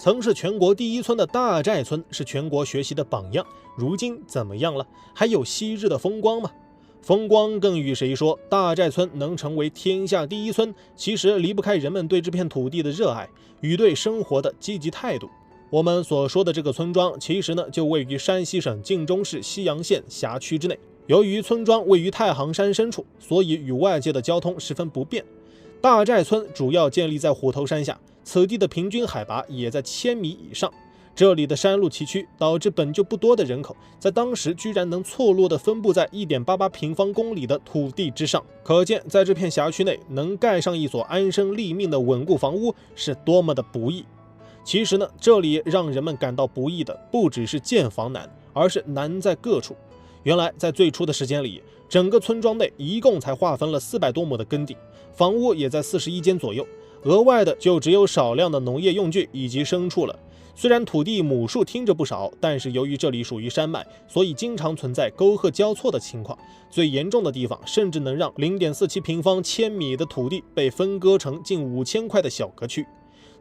曾是全国第一村的大寨村是全国学习的榜样，如今怎么样了？还有昔日的风光吗？风光更与谁说？大寨村能成为天下第一村，其实离不开人们对这片土地的热爱与对生活的积极态度。我们所说的这个村庄，其实就位于山西省晋中市西阳县辖区之内。由于村庄位于太行山深处，所以与外界的交通十分不便。大寨村主要建立在虎头山下，此地的平均海拔也在1000米以上。这里的山路崎岖，导致本就不多的人口在当时居然能错落地分布在1.88平方公里的土地之上，可见在这片辖区内能盖上一所安身立命的稳固房屋是多么的不易。其实这里让人们感到不易的不只是建房难，而是难在各处。原来在最初的时间里，整个村庄内一共才划分了400多亩的耕地，房屋也在41间左右，额外的就只有少量的农业用具以及牲畜了。虽然土地亩数听着不少，但是由于这里属于山脉，所以经常存在沟壑交错的情况。最严重的地方甚至能让0.47平方千米的土地被分割成近5000块的小格区。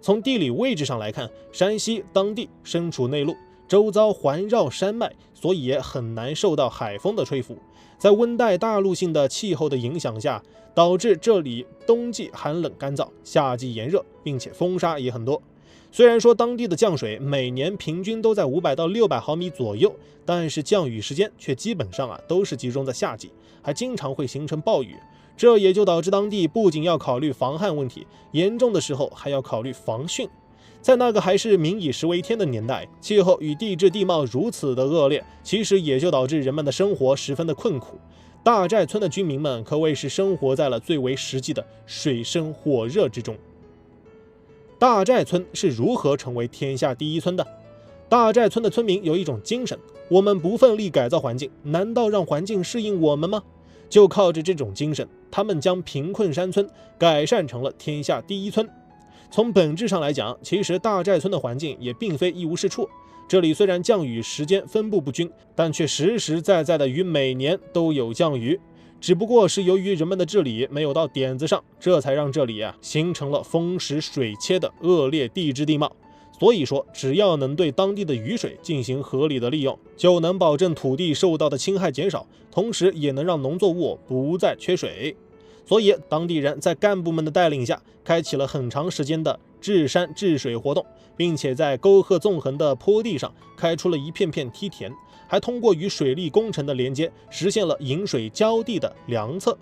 从地理位置上来看，山西当地身处内陆，周遭环绕山脉，所以也很难受到海风的吹拂。在温带大陆性的气候的影响下，导致这里冬季寒冷干燥，夏季炎热，并且风沙也很多。虽然说当地的降水每年平均都在500到600毫米左右，但是降雨时间却基本上都是集中在夏季，还经常会形成暴雨。这也就导致当地不仅要考虑防旱问题，严重的时候还要考虑防汛。在那个还是民以食为天的年代，气候与地质地貌如此的恶劣，其实也就导致人们的生活十分的困苦。大寨村的居民们可谓是生活在了最为实际的水深火热之中。大寨村是如何成为天下第一村的？大寨村的村民有一种精神，我们不奋力改造环境，难道让环境适应我们吗？就靠着这种精神，他们将贫困山村改善成了天下第一村。从本质上来讲，其实大寨村的环境也并非一无是处。这里虽然降雨时间分布不均，但却实实在在的于每年都有降雨，只不过是由于人们的治理没有到点子上，这才让这里形成了风蚀水切的恶劣地质地貌。所以说，只要能对当地的雨水进行合理的利用，就能保证土地受到的侵害减少，同时也能让农作物不再缺水。所以当地人在干部们的带领下，开启了很长时间的治山治水活动，并且在沟壑纵横的坡地上开出了一片片梯田，还通过与水利工程的连接，实现了引水浇地的良策。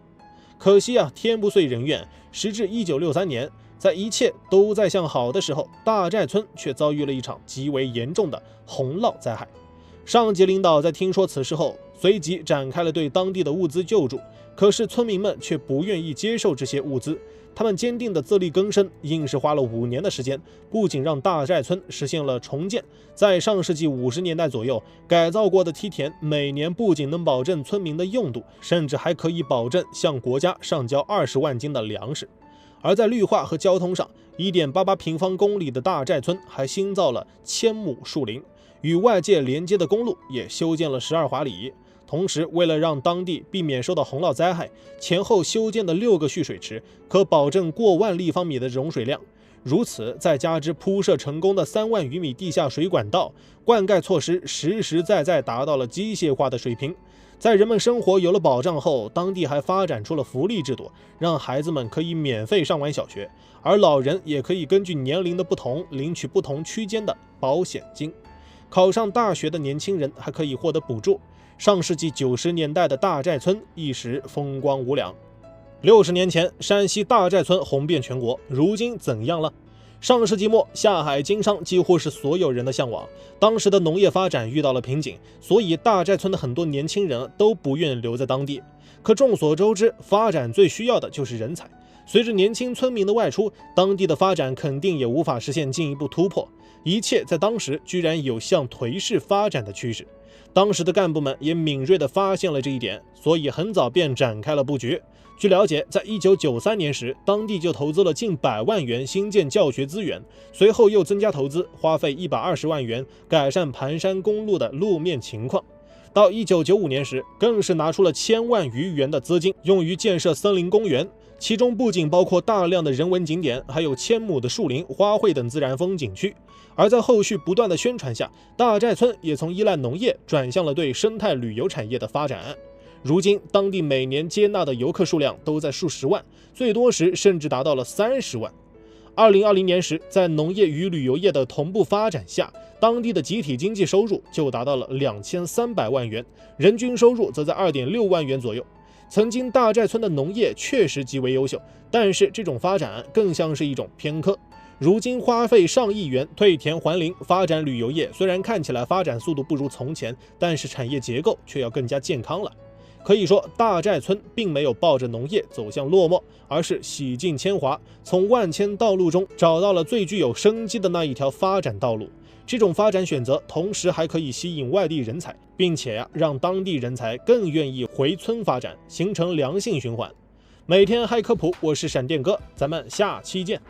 可惜天不遂人愿，时至1963年，在一切都在向好的时候，大寨村却遭遇了一场极为严重的洪涝灾害。上级领导在听说此事后，随即展开了对当地的物资救助，可是村民们却不愿意接受这些物资。他们坚定的自力更生，硬是花了5年的时间，不仅让大寨村实现了重建，在上世纪50年代左右改造过的梯田，每年不仅能保证村民的用度，甚至还可以保证向国家上交20万斤的粮食。而在绿化和交通上，1.88平方公里的大寨村还新造了1000亩树林，与外界连接的公路也修建了12华里。同时，为了让当地避免受到洪涝灾害，前后修建的6个蓄水池可保证过万立方米的容水量。如此，再加之铺设成功的3万余米地下水管道，灌溉措施实实在在达到了机械化的水平。在人们生活有了保障后，当地还发展出了福利制度，让孩子们可以免费上完小学，而老人也可以根据年龄的不同领取不同区间的保险金。考上大学的年轻人还可以获得补助。上世纪90年代的大寨村一时风光无两。60年前，山西大寨村红遍全国，如今怎样了？上世纪末，下海经商几乎是所有人的向往。当时的农业发展遇到了瓶颈，所以大寨村的很多年轻人都不愿留在当地。可众所周知，发展最需要的就是人才。随着年轻村民的外出，当地的发展肯定也无法实现进一步突破。一切在当时居然有向颓势发展的趋势。当时的干部们也敏锐地发现了这一点，所以很早便展开了布局。据了解，在1993年时，当地就投资了近100万元新建教学资源，随后又增加投资，花费120万元改善盘山公路的路面情况。到1995年时，更是拿出了1000万余元的资金，用于建设森林公园，其中不仅包括大量的人文景点，还有1000亩的树林、花卉等自然风景区。而在后续不断的宣传下，大寨村也从依赖农业转向了对生态旅游产业的发展。如今，当地每年接纳的游客数量都在数十万，最多时甚至达到了30万。2020年时，在农业与旅游业的同步发展下，当地的集体经济收入就达到了2300万元，人均收入则在2.6万元左右。曾经大寨村的农业确实极为优秀，但是这种发展更像是一种偏科。如今花费上亿元退田还林发展旅游业，虽然看起来发展速度不如从前，但是产业结构却要更加健康了。可以说，大寨村并没有抱着农业走向落寞，而是洗尽铅华，从万千道路中找到了最具有生机的那一条发展道路。这种发展选择，同时还可以吸引外地人才，并且让当地人才更愿意回村发展，形成良性循环。每天嗨科普，我是闪电哥，咱们下期见。